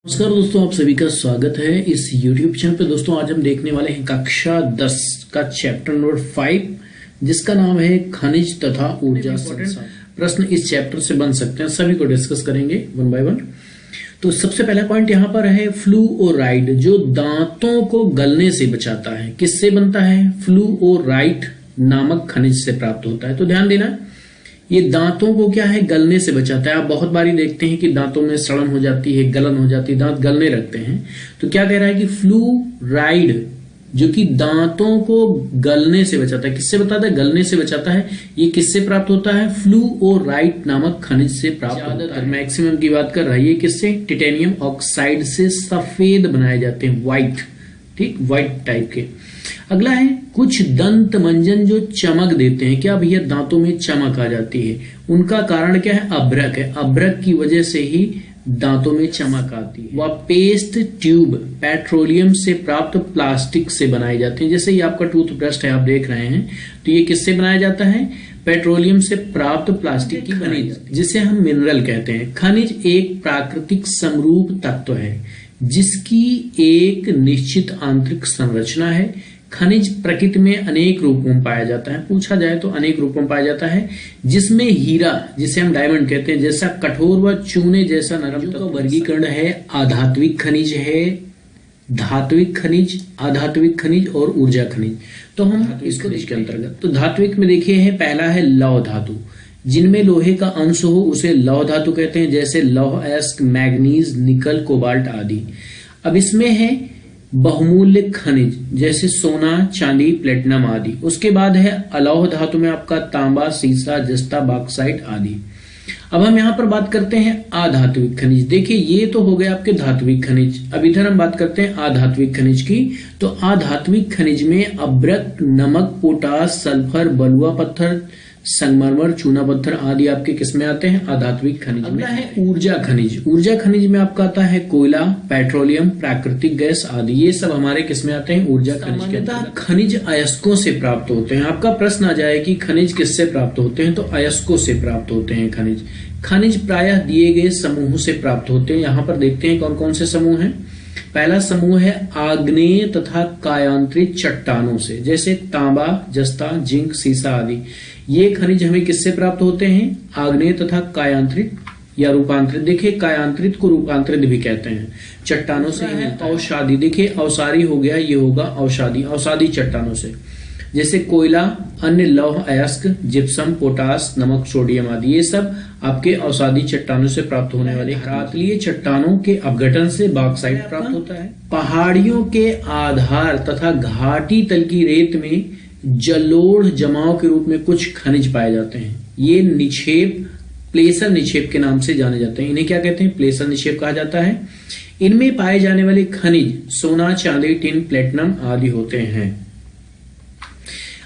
नमस्कार दोस्तों, आप सभी का स्वागत है इस YouTube चैनल पे। दोस्तों आज हम देखने वाले हैं कक्षा 10 का चैप्टर नंबर 5 जिसका नाम है खनिज तथा ऊर्जा संसाधन। प्रश्न इस चैप्टर से बन सकते हैं, सभी को डिस्कस करेंगे वन बाय वन। तो सबसे पहला पॉइंट यहाँ पर है फ्लूओराइड, जो दांतों को गलने से बचाता है। किससे बनता है? फ्लूओराइड नामक खनिज से प्राप्त होता है। तो ध्यान देना, ये दांतों को क्या है, गलने से बचाता है। आप बहुत बारी देखते हैं कि दांतों में सड़न हो जाती है, गलन हो जाती है, दांत गलने लगते हैं। तो क्या कह रहा है कि फ्लूराइड जो कि दांतों को गलने से बचाता है। किससे बताता है? गलने से बचाता है। ये किससे प्राप्त होता है? फ्लूओराइड नामक खनिज से प्राप्त होता है। मैक्सिमम की बात कर रहा है, ये किससे? टिटेनियम ऑक्साइड से सफेद बनाए जाते हैं, व्हाइट, ठीक, व्हाइट टाइप के। अगला है कुछ दंत मंजन जो चमक देते हैं। क्या भैया? दांतों में चमक आ जाती है। उनका कारण क्या है? अभ्रक है। अभ्रक की वजह से ही दांतों में चमक आती है। वह पेस्ट ट्यूब पेट्रोलियम से प्राप्त प्लास्टिक से बनाए जाते हैं। जैसे ये आपका टूथब्रश है, आप देख रहे हैं, तो ये किससे बनाया जाता है? पेट्रोलियम से प्राप्त प्लास्टिक की खनिज, जिसे हम मिनरल कहते हैं। खनिज एक प्राकृतिक समरूप तत्व है जिसकी एक निश्चित आंतरिक संरचना है। खनिज प्रकृति में अनेक रूपों में पाया जाता है। पूछा जाए तो अनेक रूपों में पाया जाता है, जिसमें हीरा, जिसे हम डायमंड कहते हैं, जैसा कठोर व चूने जैसा नरम का वर्गीकरण है। अधात्विक खनिज है, धात्विक खनिज, अधात्विक खनिज और ऊर्जा खनिज। तो हम इसको इसके अंतर्गत, तो धात्विक में देखिए है, पहला है लौह धातु, जिनमें लोहे का अंश हो उसे लौह धातु कहते हैं, जैसे लौह अयस्क, मैग्नीज, निकल, कोबाल्ट आदि। अब इसमें है बहुमूल्य खनिज, जैसे सोना, चांदी, प्लेटिनम आदि। उसके बाद है अलौह धातु में आपका तांबा, सीसा, जस्ता, बॉक्साइट आदि। अब हम यहाँ पर बात करते हैं अधात्विक खनिज। देखिए ये तो हो गए आपके धात्विक खनिज। अब इधर हम बात करते हैं अधात्विक खनिज की। तो अधात्विक खनिज में अभ्रक, नमक, पोटास, सल्फर, बलुआ पत्थर, संगमरमर, चूना पत्थर आदि आपके किसमें आते हैं? अधात्विक खनिज में। अगला है ऊर्जा खनिज। ऊर्जा खनिज में आपका आता है कोयला, पेट्रोलियम, प्राकृतिक गैस आदि। ये सब हमारे किसमें आते हैं? ऊर्जा खनिज के अंतर्गत। खनिज अयस्कों से प्राप्त होते हैं। आपका प्रश्न आ जाए कि खनिज किससे प्राप्त होते हैं, तो अयस्कों से प्राप्त होते हैं खनिज। खनिज प्रायः दिए गए समूह से प्राप्त होते हैं। यहाँ पर देखते हैं कौन कौन से समूह हैं। पहला समूह है आग्नेय तथा कायांतरित चट्टानों से, जैसे तांबा, जस्ता, जिंक, सीसा आदि। ये खनिज हमें किससे प्राप्त होते हैं? आग्नेय तथा कायांतरित या रूपांतरित। देखिए कायांतरित को रूपांतरित भी कहते हैं, चट्टानों से ही। औषाधि, देखिए अवसारी हो गया, ये होगा औषाधि, औषाधि चट्टानों से, जैसे कोयला, अन्य लौह अयस्क, जिप्सम, पोटास, नमक, सोडियम आदि। ये सब आपके औषाधि चट्टानों से प्राप्त होने वाले। रातलीय चट्टानों के अपघटन से बॉक्साइट प्राप्त होता है। पहाड़ियों के आधार तथा घाटी तल की रेत में जलोढ़ जमाव के रूप में कुछ खनिज पाए जाते हैं। ये निक्षेप, प्लेसर निक्षेप के नाम से जाने जाते हैं। इन्हें क्या कहते हैं? प्लेसर निक्षेप कहा जाता है। इनमें पाए जाने वाले खनिज सोना, चांदी, टिन, प्लेटिनम आदि होते हैं।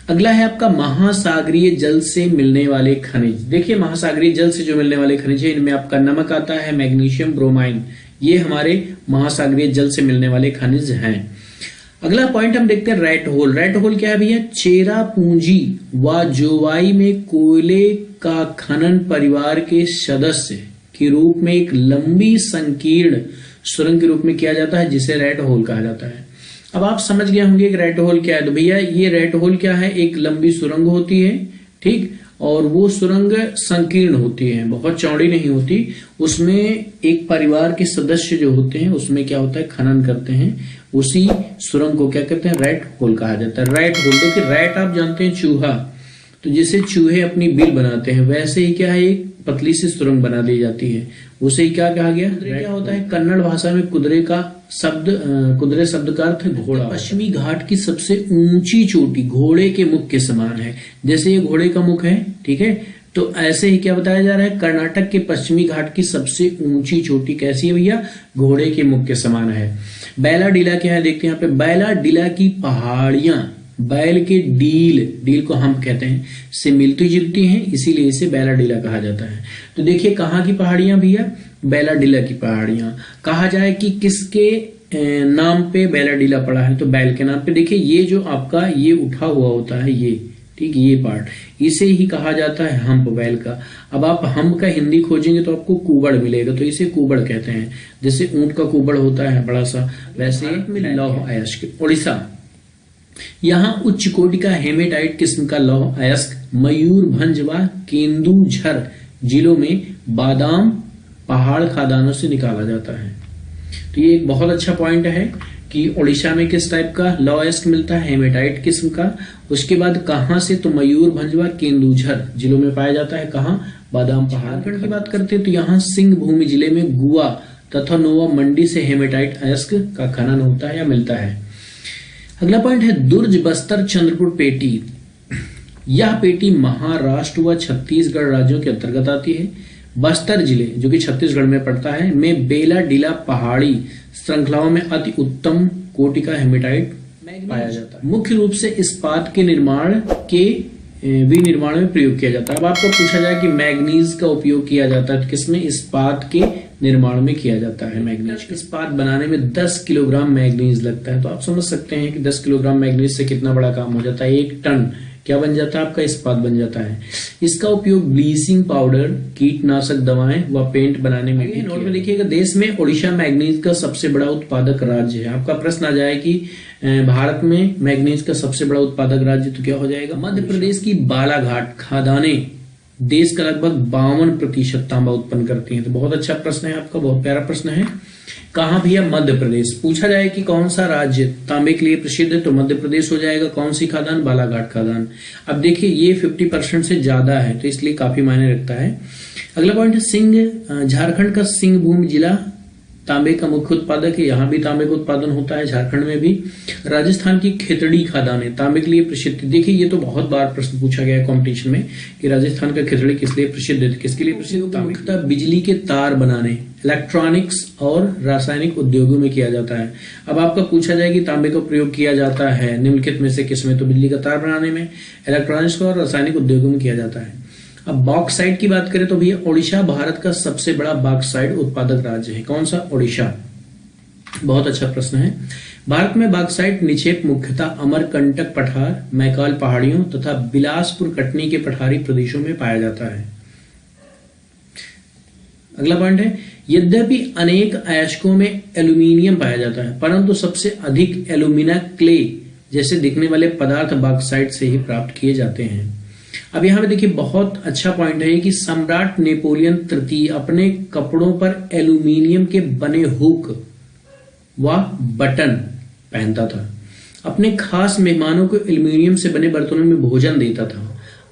अगला है आपका महासागरीय जल से मिलने वाले खनिज। देखिए महासागरीय जल से जो मिलने वाले खनिज है, इनमें आपका नमक आता है, मैग्नीशियम, ब्रोमाइन। ये हमारे महासागरीय जल से मिलने वाले खनिज हैं। अगला पॉइंट हम देखते हैं रेड होल। रेड होल क्या है भैया? चेरा पूंजी व जोवाई में कोयले का खनन परिवार के सदस्य के रूप में एक लंबी संकीर्ण सुरंग के रूप में किया जाता है, जिसे रेड होल कहा जाता है। अब आप समझ गए होंगे कि रेड होल क्या है। तो भैया ये रेड होल क्या है? एक लंबी सुरंग होती है, ठीक, और वो सुरंग संकीर्ण होती है, बहुत चौड़ी नहीं होती। उसमें एक परिवार के सदस्य जो होते हैं, उसमें क्या होता है? खनन करते हैं। उसी सुरंग को क्या कहते हैं? रेड होल कहा जाता है। रेड होल, देखिए रेड आप जानते हैं चूहा, तो जैसे चूहे अपनी बिल बनाते हैं, वैसे ही क्या है, एक पतली सी सुरंग बना दी जाती है, उसे ही क्या कहा गया? क्या होता है? कन्नड़ भाषा में कुदरे का शब्द, कुदरे शब्द का अर्थ घोड़ा। पश्चिमी घाट की सबसे ऊंची चोटी घोड़े के मुख के समान है। जैसे ये घोड़े का मुख है, ठीक है, तो ऐसे ही क्या बताया जा रहा है? कर्नाटक के पश्चिमी घाट की सबसे ऊंची चोटी कैसी है भैया? घोड़े के मुख के समान है। बैलाडीला क्या है? देखते हैं यहाँ पे। बैलाडीला की पहाड़ियां बैल के डील को हम कहते हैं से मिलती जुलती हैं, इसीलिए इसे बैलाडीला कहा जाता है। तो देखिए कहाँ की पहाड़ियां भैया? बैलाडीला की पहाड़ियां। कहा जाए कि किसके नाम पे बैलाडीला पड़ा है? तो बैल के नाम पे। देखिए ये जो आपका ये उठा हुआ होता है, ये ठीक, ये पार्ट इसे ही कहा जाता है हम्प वेल का। अब आप हम्प का हिंदी खोजेंगे तो आपको कुबड़ मिलेगा, तो इसे कुबड़ कहते हैं। जैसे ऊंट का कुबड़ होता है बड़ा सा, वैसे में लौह अयस्क। उड़ीसा, यहाँ उच्च कोटि का हेमेटाइट किस्म का लौह अयस्क मयूरभंज व केंदुझर जिलों में बादाम पहाड़ खादानों से निकाला जाता है। तो ये एक बहुत अच्छा पॉइंट है कि उड़ीसा में किस टाइप का लौह अयस्क मिलता है, हेमेटाइट किस्म का। उसके बाद कहां से, तो मयूरभंज व केंदुझर जिलों में पाया जाता है। कहां, बादाम पहाड़ की बात करते हैं तो यहाँ सिंह भूमि जिले में गुआ तथा नोवा मंडी से हेमेटाइट अयस्क का खनन होता है या मिलता है। अगला पॉइंट है दुर्ज बस्तर चंद्रपुर पेटी। यह पेटी महाराष्ट्र व छत्तीसगढ़ राज्यों के अंतर्गत आती है। बस्तर जिले जो कि छत्तीसगढ़ में पड़ता है में बेला डीला पहाड़ी श्रृंखलाओं में अति उत्तम कोटि का हेमेटाइट पाया जाता है। मुख्य रूप से इस्पात के विनिर्माण में प्रयोग किया जाता है। अब आपको पूछा जाए कि मैग्नीज का उपयोग किया जाता है, किसमें, इस्पात के निर्माण में किया जाता है मैग्नीज। इस्पात बनाने में 10 किलोग्राम मैग्नीज लगता है, तो आप समझ सकते हैं कि 10 किलोग्राम मैग्नीज से कितना बड़ा काम हो जाता है। 1 टन क्या बन जाता है, आपका इस्पात बन जाता है। इसका उपयोग ब्लीचिंग पाउडर, कीटनाशक दवाएं व पेंट बनाने में भी। नोट में देखिएगा, देश में ओडिशा मैग्नीज का सबसे बड़ा उत्पादक राज्य है। आपका प्रश्न आ जाए कि भारत में मैग्नीज का सबसे बड़ा उत्पादक राज्य, तो क्या हो जाएगा, मध्य प्रदेश की बालाघाट खादानें देश का लगभग 52% तांबा उत्पन्न करती हैं। तो बहुत अच्छा प्रश्न है आपका, बहुत प्यारा प्रश्न है। कहां भैया, मध्य प्रदेश। पूछा जाए कि कौन सा राज्य तांबे के लिए प्रसिद्ध है, तो मध्य प्रदेश हो जाएगा। कौन सी खादान, बालाघाट खादान। अब देखिए ये 50% से ज्यादा है, तो इसलिए काफी मायने रखता है। अगला पॉइंट है सिंह, झारखंड का सिंह भूमि जिला तांबे का मुख्य उत्पादक है। यहाँ भी तांबे का उत्पादन होता है, झारखंड में भी। राजस्थान की खेतड़ी खादानें तांबे के लिए प्रसिद्ध। देखिए ये तो बहुत बार प्रश्न पूछा गया है कॉम्पिटिशन में कि राजस्थान का खेतड़ी किस लिए प्रसिद्ध है, किसके लिए प्रसिद्ध। मुख्यतः बिजली के तार बनाने, इलेक्ट्रॉनिक्स और रासायनिक उद्योगों में किया जाता है। अब आपका पूछा जाए कि तांबे का प्रयोग किया जाता है निम्नलिखित में से किसमें, तो बिजली का तार बनाने में, इलेक्ट्रॉनिक्स और रासायनिक उद्योगों में किया जाता है। अब बॉक्साइट की बात करें तो भैया ओडिशा भारत का सबसे बड़ा बॉक्साइट उत्पादक राज्य है। कौन सा, ओडिशा। बहुत अच्छा प्रश्न है। भारत में बॉक्साइट निक्षेप मुख्यतः अमरकंटक पठार, मैकाल पहाड़ियों तथा बिलासपुर कटनी के पठारी प्रदेशों में पाया जाता है। अगला पॉइंट है, यद्यपि अनेक अयस्कों में एल्यूमिनियम पाया जाता है, परंतु सबसे अधिक एल्यूमिना क्ले जैसे दिखने वाले पदार्थ बॉक्साइट से ही प्राप्त किए जाते हैं। अब यहां पे देखिए बहुत अच्छा पॉइंट है कि सम्राट नेपोलियन तृतीय अपने कपड़ों पर एल्यूमिनियम के बने हुक व बटन पहनता था। अपने खास मेहमानों को एल्यूमिनियम से बने बर्तनों में भोजन देता था।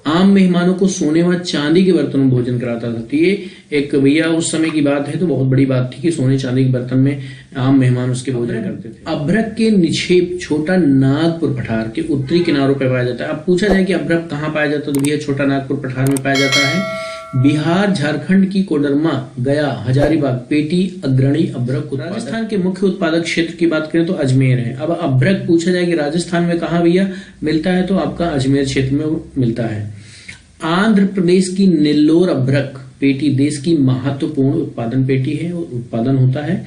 आम मेहमानों को सोने व चांदी के बर्तनों में भोजन कराता था। तो ये एक भैया उस समय की बात है, तो बहुत बड़ी बात थी कि सोने चांदी के बर्तन में आम मेहमान उसके भोजन करते थे। अभ्रक के निक्षेप छोटा नागपुर पठार के उत्तरी किनारों पर पाया जाता है। अब पूछा जाए कि अभ्रक कहाँ पाया जाता है, तो भैया छोटा नागपुर पठार में पाया जाता है। बिहार झारखंड की कोडरमा, गया, हजारीबाग, पेटी अग्रणी अभ्रक। राजस्थान के मुख्य उत्पादक क्षेत्र की बात करें तो अजमेर है। अब अभ्रक पूछा जाए कि राजस्थान में कहाँ भैया मिलता है, तो आपका अजमेर क्षेत्र में मिलता है। आंध्र प्रदेश की नेल्लोर अभ्रक पेटी देश की महत्वपूर्ण उत्पादन पेटी है, उत्पादन होता है।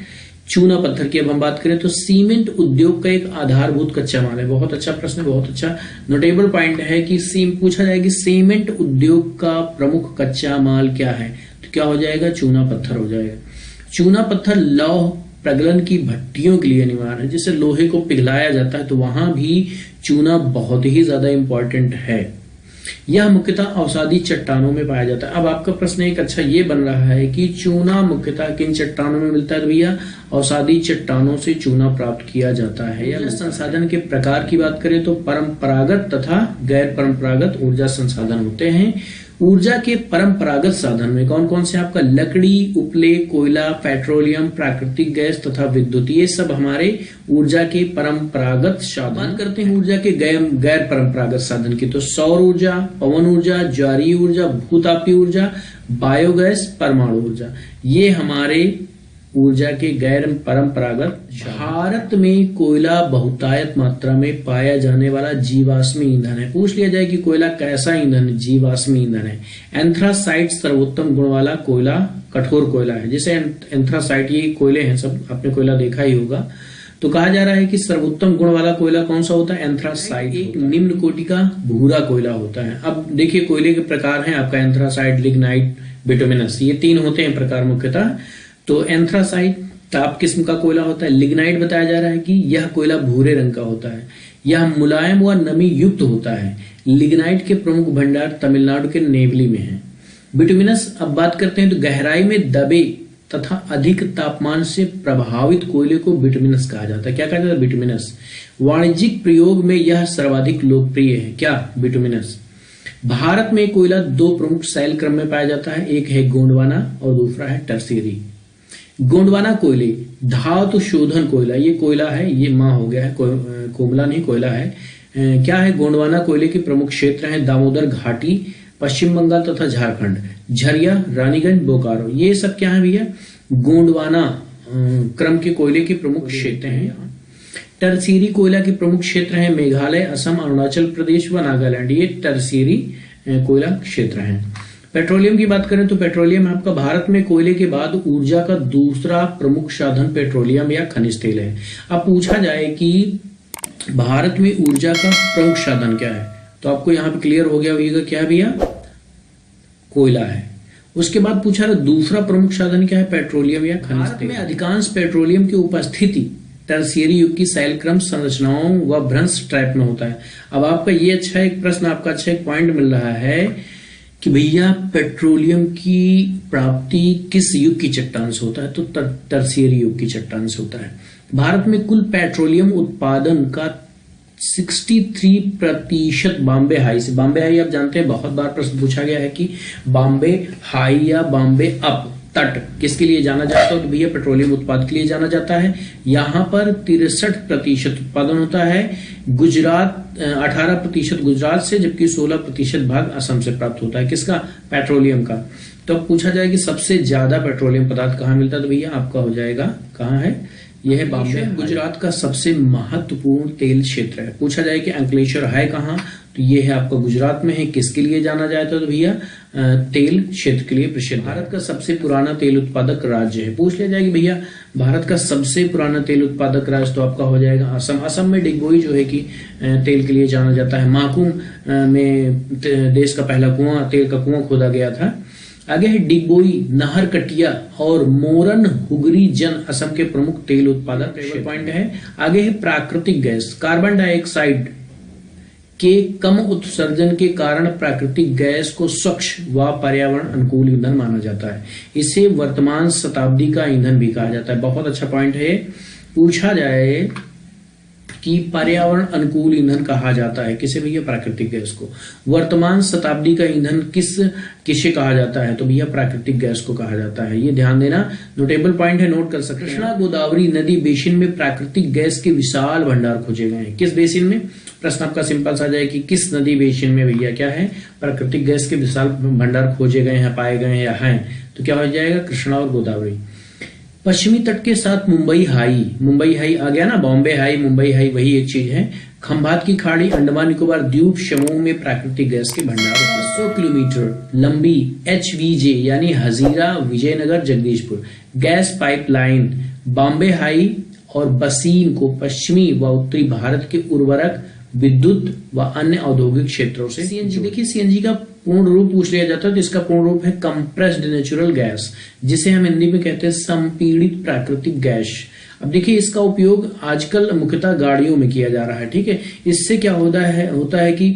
चूना पत्थर की अब हम बात करें तो सीमेंट उद्योग का एक आधारभूत कच्चा माल है। बहुत अच्छा प्रश्न, बहुत अच्छा नोटेबल पॉइंट है कि पूछा जाए कि सीमेंट उद्योग का प्रमुख कच्चा माल क्या है, तो क्या हो जाएगा, चूना पत्थर हो जाएगा। चूना पत्थर लौह प्रगलन की भट्टियों के लिए अनिवार्य है। जिससे लोहे को पिघलाया जाता है तो वहां भी चूना बहुत ही ज्यादा इंपॉर्टेंट है। यह मुख्यतः अवसादी चट्टानों में पाया जाता है। अब आपका प्रश्न एक अच्छा ये बन रहा है कि चूना मुख्यतः किन चट्टानों में मिलता है, तो भैया अवसादी चट्टानों से चूना प्राप्त किया जाता है। या संसाधन के प्रकार की बात करें तो परंपरागत तथा गैर परंपरागत ऊर्जा संसाधन होते हैं। ऊर्जा के परंपरागत साधन में कौन कौन से, आपका लकड़ी, उपले, कोयला, पेट्रोलियम, प्राकृतिक गैस तथा विद्युत, ये सब हमारे ऊर्जा के परंपरागत साधन। बात करते हैं ऊर्जा के गैर परंपरागत साधन की, तो सौर ऊर्जा, पवन ऊर्जा, ज्वारीय ऊर्जा, भूतापीय ऊर्जा, बायोगैस, परमाणु ऊर्जा, ये हमारे ऊर्जा के गैर परंपरागत। भारत में कोयला बहुतायत मात्रा में पाया जाने वाला जीवाश्मी ईंधन है। पूछ लिया जाए कि कोयला कैसा ईंधन है, जीवाश्मी ईंधन है। एंथ्रासाइट सर्वोत्तम गुण वाला कोयला कठोर कोयला है। जैसे एंथ्रासाइट, ये कोयले हैं सब, आपने कोयला देखा ही होगा। तो कहा जा रहा है कि सर्वोत्तम गुण वाला कोयला कौन सा होता है? एंथ्रासाइट। एक निम्न कोटि का भूरा कोयला होता है। अब देखिए कोयले के प्रकार हैं आपका एंथ्रासाइट, लिग्नाइट, बिटुमिनस, ये 3 होते हैं प्रकार मुख्यतः। तो एंथ्रासाइट ताप किस्म का कोयला होता है। लिग्नाइट बताया जा रहा है कि यह कोयला भूरे रंग का होता है, यह मुलायम व नमी युक्त होता है। लिग्नाइट के प्रमुख भंडार तमिलनाडु के नेवली में हैं। बिटुमिनस अब बात करते हैं तो गहराई में दबे तथा अधिक तापमान से प्रभावित कोयले को बिटुमिनस कहा जाता है। क्या कहा जाता है? बिटुमिनस। वाणिज्यिक प्रयोग में यह सर्वाधिक लोकप्रिय है। क्या? बिटुमिनस। भारत में कोयला 2 प्रमुख शैल क्रम में पाया जाता है, एक है गोंडवाना और दूसरा है टर्शियरी। गोंडवाना कोयले धातु शोधन कोयला, ये कोयला है, ये मां हो गया है, कोमला नहीं कोयला है। क्या है? गोंडवाना कोयले के प्रमुख क्षेत्र हैं दामोदर घाटी, पश्चिम बंगाल तथा झारखंड, झरिया, रानीगंज, बोकारो, ये सब क्या है भैया? गोंडवाना क्रम के कोयले के प्रमुख क्षेत्र हैं। टर्शियरी कोयला के प्रमुख क्षेत्र हैं मेघालय, असम, अरुणाचल प्रदेश व नागालैंड, ये टर्शियरी कोयला क्षेत्र हैं। पेट्रोलियम की बात करें तो पेट्रोलियम आपका भारत में कोयले के बाद ऊर्जा का दूसरा प्रमुख साधन पेट्रोलियम या खनिज तेल है। अब पूछा जाए कि भारत में ऊर्जा का प्रमुख साधन क्या है, तो आपको यहाँ पे क्लियर हो गया होगा क्या भैया? कोयला है। उसके बाद पूछा रहा दूसरा प्रमुख साधन क्या है? पेट्रोलियम या खनिज तेल। में अधिकांश पेट्रोलियम की उपस्थिति टर्शियरी युग की शैलक्रम संरचनाओं व भ्रंश ट्रैप में होता है। अब आपका ये अच्छा एक प्रश्न, आपका अच्छा एक पॉइंट मिल रहा है कि भैया पेट्रोलियम की प्राप्ति किस युग की चट्टान से होता है? तो टर्शियरी युग की चट्टान से होता है। भारत में कुल पेट्रोलियम उत्पादन का 63% बॉम्बे हाई से, बॉम्बे हाई आप जानते हैं बहुत बार प्रश्न पूछा गया है कि बॉम्बे हाई या बॉम्बे अप तट किसके लिए जाना जाता है? तो भैया पेट्रोलियम उत्पाद के लिए जाना जाता है। यहाँ पर 63% उत्पादन होता है। गुजरात 18% गुजरात से, जबकि 16% भाग असम से प्राप्त होता है। किसका? पेट्रोलियम का। तो अब पूछा जाए कि सबसे ज्यादा पेट्रोलियम पदार्थ कहाँ मिलता है, तो भैया आपका हो जाएगा कहाँ है? यह है बॉम्बे। गुजरात का सबसे महत्वपूर्ण तेल क्षेत्र है। पूछा जाए कि अंकलेश्वर है कहाँ, तो ये है आपका गुजरात में है। किसके लिए जाना जाता है? तो भैया तेल क्षेत्र के लिए प्रसिद्ध। भारत का सबसे पुराना तेल उत्पादक राज्य है। पूछ लिया जाएगा भैया भारत का सबसे पुराना तेल उत्पादक राज्य, तो आपका हो जाएगा असम। असम में डिगबोई जो है कि तेल के लिए जाना जाता है। माकुम में देश का पहला कुआं, तेल का कुआं खोदा गया था। आगे है डिगबोई, नाहरकटिया और मोरन हुगरी जन असम के प्रमुख तेल उत्पादक पॉइंट है। आगे है प्राकृतिक गैस। कार्बन डाइऑक्साइड के कम उत्सर्जन के कारण प्राकृतिक गैस को स्वच्छ व पर्यावरण अनुकूल ईंधन माना जाता है। इसे वर्तमान शताब्दी का ईंधन भी कहा जाता है। बहुत अच्छा पॉइंट है। पूछा जाए कि पर्यावरण अनुकूल ईंधन कहा जाता है किसे भैया? प्राकृतिक गैस को। वर्तमान शताब्दी का ईंधन किसे कहा जाता है? तो भैया प्राकृतिक गैस को कहा जाता है। ये ध्यान देना, नोटेबल पॉइंट है, नोट कर सकते हैं। कृष्णा गोदावरी नदी बेसिन में प्राकृतिक गैस के विशाल भंडार खोजे गए हैं। किस बेसिन में? प्रश्न आपका सिंपल सा जाए कि किस नदी बेसिन में भैया क्या है? प्राकृतिक गैस के विशाल भंडार खोजे गए हैं, पाए गए हैं या हैं, तो क्या हो जाएगा? कृष्णा और गोदावरी। पश्चिमी तट के साथ मुंबई हाई, मुंबई हाई आ गया ना, बॉम्बे हाई, मुंबई हाई वही एक चीज है। खंभात की खाड़ी, अंडमान निकोबार द्वीप समूह में प्राकृतिक गैस के भंडार। 100 किलोमीटर लंबी HVJ यानी Hazira Vijaynagar Jagdishpur gas pipeline Bombay high और बसीन को पश्चिमी व उत्तरी भारत के उर्वरक, विद्युत व अन्य औद्योगिक क्षेत्रों से। सीएनजी देखिए, सीएनजी का पूर्ण रूप पूछ लिया जाता है तो इसका पूर्ण रूप है कंप्रेस्ड नेचुरल गैस, जिसे हम हिंदी में कहते हैं संपीड़ित प्राकृतिक गैस। अब देखिए इसका उपयोग आजकल मुख्यतः गाड़ियों में किया जा रहा है। ठीक है, इससे क्या होता है कि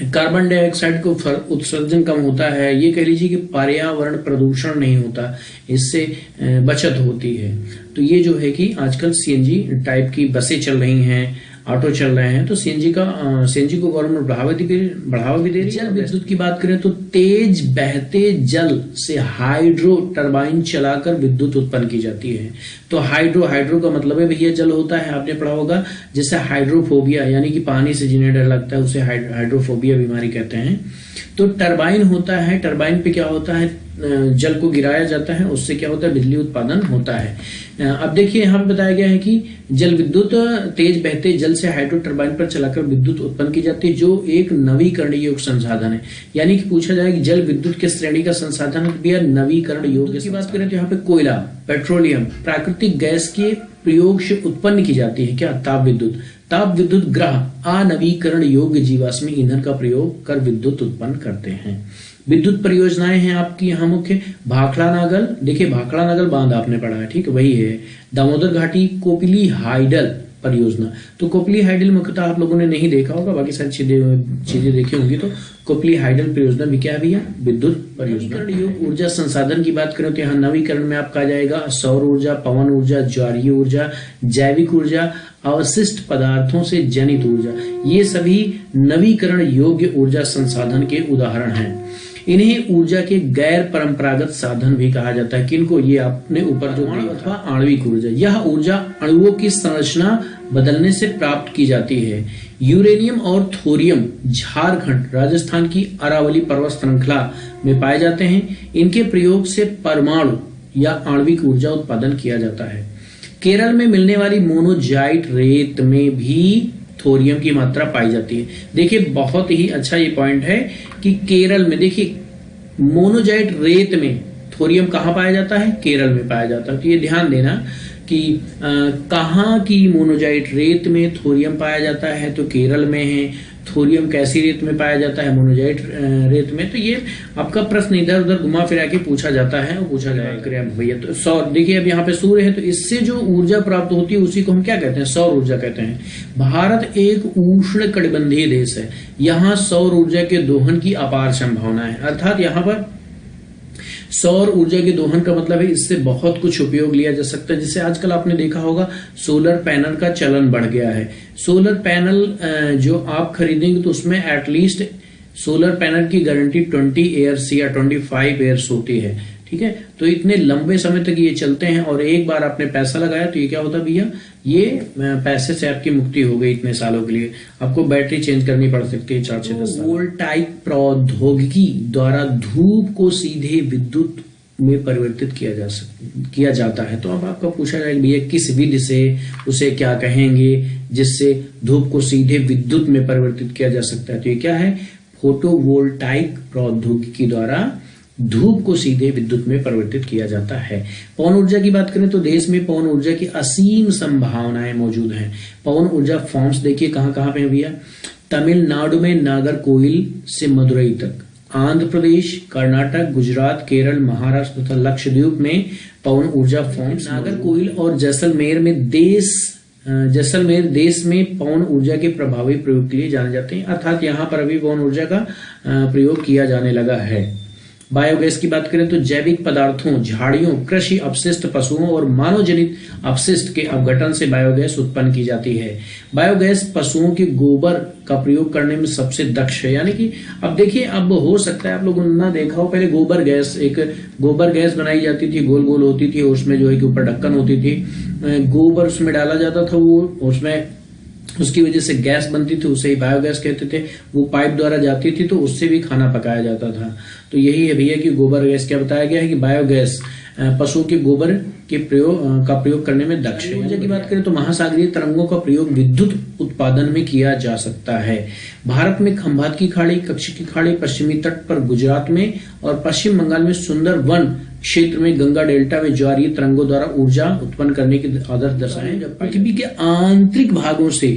कार्बन डाइऑक्साइड को उत्सर्जन कम होता है। ये कह लीजिए कि पर्यावरण प्रदूषण नहीं होता, इससे बचत होती है। तो ये जो है कि आजकल सीएनजी टाइप की बसें चल रही हैं, ऑटो चल रहे हैं, तो सीएनजी को गवर्नमेंट बढ़ावा भी दे रही है। जल विद्युत की बात करें तो तेज बहते जल से हाइड्रो टरबाइन चलाकर विद्युत उत्पन्न की जाती है। तो हाइड्रो का मतलब है भैया जल होता है, आपने पढ़ा होगा। जैसे हाइड्रोफोबिया यानी कि पानी से जिन्हें डर लगता है उसे हाइड्रोफोबिया बीमारी कहते हैं। तो टरबाइन होता है, टरबाइन पे क्या होता है? जल को गिराया जाता है, उससे क्या होता है, बिजली उत्पादन होता है। अब देखिए यहाँ पे बताया गया है कि जल विद्युत तेज बहते जल से हाइड्रो टरबाइन पर चलाकर विद्युत उत्पन्न की जाती है, जो एक नवीकरण योग्य संसाधन है। यानी कि पूछा जाए कि जल विद्युत किस श्रेणी का संसाधन है, तो यह नवीकरण योग्य की बात करें तो यहाँ पे कोयला, पेट्रोलियम, प्राकृतिक गैस के प्रयोग से उत्पन्न की जाती है क्या, ताप विद्युत। ताप विद्युत ग्रह अनवीकरण योग्य जीवाश्मी ईंधन का प्रयोग कर विद्युत उत्पन्न करते हैं। विद्युत परियोजनाएं हैं आपकी यहाँ मुख्य भाखड़ा नागल, देखिए भाखड़ा नागल बांध आपने पढ़ा है, ठीक है, वही है। दामोदर घाटी कोपिली हाइडल परियोजना, तो कोपिली हाइडल मुख्यतः आप लोगों ने नहीं देखा होगा, बाकी सारी चीजें देखी होंगी। तो कोपिली हाइडल परियोजना भी क्या है भैया, विद्युत परियोजना। ऊर्जा संसाधन की बात करें तो यहाँ नवीकरण में आपका आ जाएगा सौर ऊर्जा, पवन ऊर्जा, ज्वारीय ऊर्जा, जैविक ऊर्जा, अवशिष्ट पदार्थों से जनित ऊर्जा, ये सभी नवीकरण योग्य ऊर्जा संसाधन के उदाहरण हैं। इन्हें ऊर्जा के गैर परंपरागत साधन भी कहा जाता है। किनको, ये आपने ऊपर जो अथवा आणविक ऊर्जा, यह ऊर्जा अणुओं की संरचना बदलने से प्राप्त की जाती है। यूरेनियम और थोरियम झारखंड, राजस्थान की अरावली पर्वत श्रृंखला में पाए जाते हैं। इनके प्रयोग से परमाणु या आणविक ऊर्जा उत्पादन किया जाता है। केरल में मिलने वाली मोनोजाइट रेत में भी थोरियम की मात्रा पाई जाती है। देखिए बहुत ही अच्छा ये पॉइंट है कि केरल में, देखिए मोनोजाइट रेत में थोरियम कहाँ पाया जाता है, केरल में पाया जाता है। तो ये ध्यान देना कि कहाँ की मोनोजाइट रेत में थोरियम पाया जाता है, तो केरल में है। थोरियम कैसी रेत में पाया जाता है, मोनोजाइट रेत में। तो ये आपका प्रश्न इधर उधर घुमा फिरा के पूछा जाता है, पूछा जाएगा भैया। तो सौर, देखिए अब यहाँ पे सूर्य है, तो इससे जो ऊर्जा प्राप्त होती है उसी को हम क्या कहते हैं, सौर ऊर्जा कहते हैं। भारत एक उष्ण कटिबंधीय देश है, यहाँ सौर ऊर्जा के दोहन की अपार संभावना है। अर्थात यहाँ पर सौर ऊर्जा के दोहन का मतलब है इससे बहुत कुछ उपयोग लिया जा सकता है। जैसे आजकल आपने देखा होगा सोलर पैनल का चलन बढ़ गया है। सोलर पैनल जो आप खरीदेंगे तो उसमें एटलीस्ट सोलर पैनल की गारंटी 20 ईयर्स या 25 ईयर्स होती है, ठीक है। तो इतने लंबे समय तक ये चलते हैं और एक बार आपने पैसा लगाया तो ये क्या होता भैया, ये पैसे से आपकी मुक्ति हो गई इतने सालों के लिए। आपको बैटरी चेंज करनी पड़ सकती है 4 से 10 साल। वोल्टाइक प्रौद्योगिकी द्वारा धूप को सीधे विद्युत में परिवर्तित किया जाता है। तो अब आपका पूछा जाएगा भैया किस विधि से, उसे क्या कहेंगे जिससे धूप को सीधे विद्युत में परिवर्तित किया जा सकता है। तो ये क्या है, फोटोवोल्टाइक प्रौद्योगिकी द्वारा धूप को सीधे विद्युत में परिवर्तित किया जाता है। पवन ऊर्जा की बात करें तो देश में पवन ऊर्जा की असीम संभावनाएं मौजूद हैं। पवन ऊर्जा फॉर्म्स देखिए कहां कहां पे भैया, तमिलनाडु में नागरकोइल से मदुरई तक, आंध्र प्रदेश, कर्नाटक, गुजरात, केरल, महाराष्ट्र तथा लक्षद्वीप में पवन ऊर्जा फॉर्म्स। नागरकोइल और जैसलमेर देश में पवन ऊर्जा के प्रभावी प्रयोग के लिए जाने जाते हैं। अर्थात यहाँ पर अभी पवन ऊर्जा का प्रयोग किया जाने लगा है। बायोगैस की बात करें तो जैविक पदार्थों, झाड़ियों, कृषि अपशिष्ट, पशुओं और मानव जनित अपशिष्ट के अपघटन से बायोगैस उत्पन्न की जाती है। बायोगैस पशुओं के गोबर का प्रयोग करने में सबसे दक्ष है। यानी कि अब देखिए, अब हो सकता है आप लोगों ने ना देखा हो, पहले गोबर गैस बनाई जाती थी, गोल गोल होती थी, उसमें जो है कि ऊपर ढक्कन होती थी, गोबर उसमें डाला जाता था, वो उसमें उसकी वजह से गैस बनती थी, उसे ही बायोगैस कहते थे। वो पाइप द्वारा जाती थी तो उससे भी खाना पकाया जाता था। तो यही है भैया कि गोबर गैस, क्या बताया गया है कि बायोगैस पशुओं के गोबर के प्रयोग करने में दक्ष है। ऊर्जा की बात करें तो महासागरीय तरंगों का प्रयोग विद्युत उत्पादन में किया जा सकता है। भारत में खंभात की खाड़ी, कच्छ की खाड़ी, पश्चिमी तट पर गुजरात में और पश्चिम बंगाल में सुंदरवन क्षेत्र में गंगा डेल्टा में ज्वारीय तरंगों द्वारा ऊर्जा उत्पन्न करने की आदर्श दशाएं। पृथ्वी के आंतरिक भागों से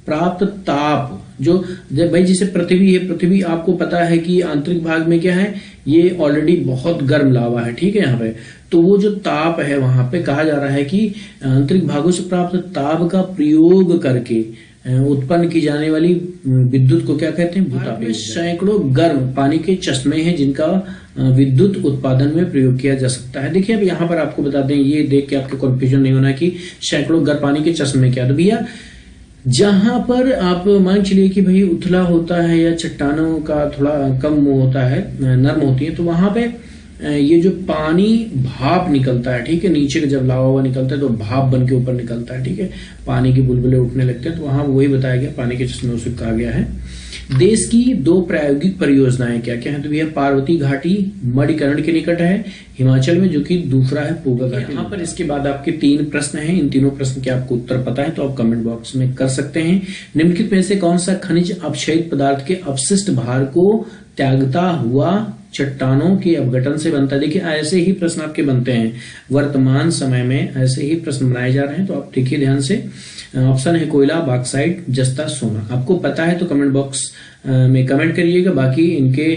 प्राप्त ताप, जो भाई जैसे पृथ्वी है, पृथ्वी आपको पता है कि आंतरिक भाग में क्या है, ये ऑलरेडी बहुत गर्म लावा है, ठीक है। यहाँ पे तो वो जो ताप है, वहां पे कहा जा रहा है कि आंतरिक भागों से प्राप्त ताप का प्रयोग करके उत्पन्न की जाने वाली विद्युत को क्या कहते हैं, भूताप। सैकड़ों गर्म पानी के चश्मे हैं जिनका विद्युत उत्पादन में प्रयोग किया जा सकता है। देखिए अब यहाँ पर आपको बता दें, ये देख के आपको कंफ्यूजन नहीं होना कि सैकड़ों गर्म पानी के चश्मे क्या। तो भैया जहां पर आप मान चलिए कि भाई उथला होता है या चट्टानों का थोड़ा कम होता है, नर्म होती है, तो वहां पे ये जो पानी भाप निकलता है, ठीक है, नीचे का जब लावा हुआ निकलता है तो भाप बन के ऊपर निकलता है, ठीक है, पानी के बुलबुले उठने लगते हैं, तो वहां वही बताया गया, पानी के चश्मे उसे कहा गया है। देश की 2 प्रायोगिक परियोजनाएं क्या क्या है? तो यह पार्वती घाटी मणिकर्ण के निकट है हिमाचल में, जो कि दूसरा है पूर्वा घाटी। यहाँ पर इसके बाद आपके 3 प्रश्न हैं। इन तीनों प्रश्न के आपको उत्तर पता है तो आप कमेंट बॉक्स में कर सकते हैं। निम्नलिखित में से कौन सा खनिज अपक्षयित पदार्थ के अपशिष्ट भार को त्यागता हुआ चट्टानों के अपघटन से बनता है? देखिए ऐसे ही प्रश्न आपके बनते हैं, वर्तमान समय में ऐसे ही प्रश्न बनाए जा रहे हैं। तो आप देखिए ध्यान से, ऑप्शन है कोयला, बॉक्साइट, जस्ता, सोना। आपको पता है तो कमेंट बॉक्स में कमेंट करिएगा। बाकी इनके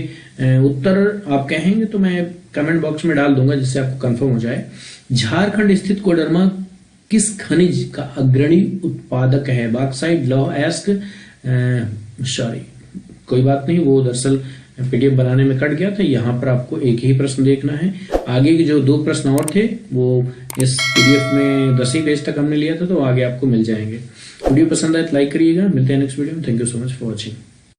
उत्तर आप कहेंगे तो मैं कमेंट बॉक्स में डाल दूंगा जिससे आपको कंफर्म हो जाए। झारखंड स्थित कोडरमा किस खनिज का अग्रणी उत्पादक है? बॉक्साइट, लौह अयस्क, सॉरी कोई बात नहीं, वो दरअसल पीडीएफ बनाने में कट गया था। यहाँ पर आपको एक ही प्रश्न देखना है। आगे के जो 2 प्रश्न और थे वो इस पीडीएफ में 10 ही पेज तक हमने लिया था, तो आगे आपको मिल जाएंगे। वीडियो पसंद आए तो लाइक करिएगा। मिलते हैं नेक्स्ट वीडियो में। Thank you so much for watching.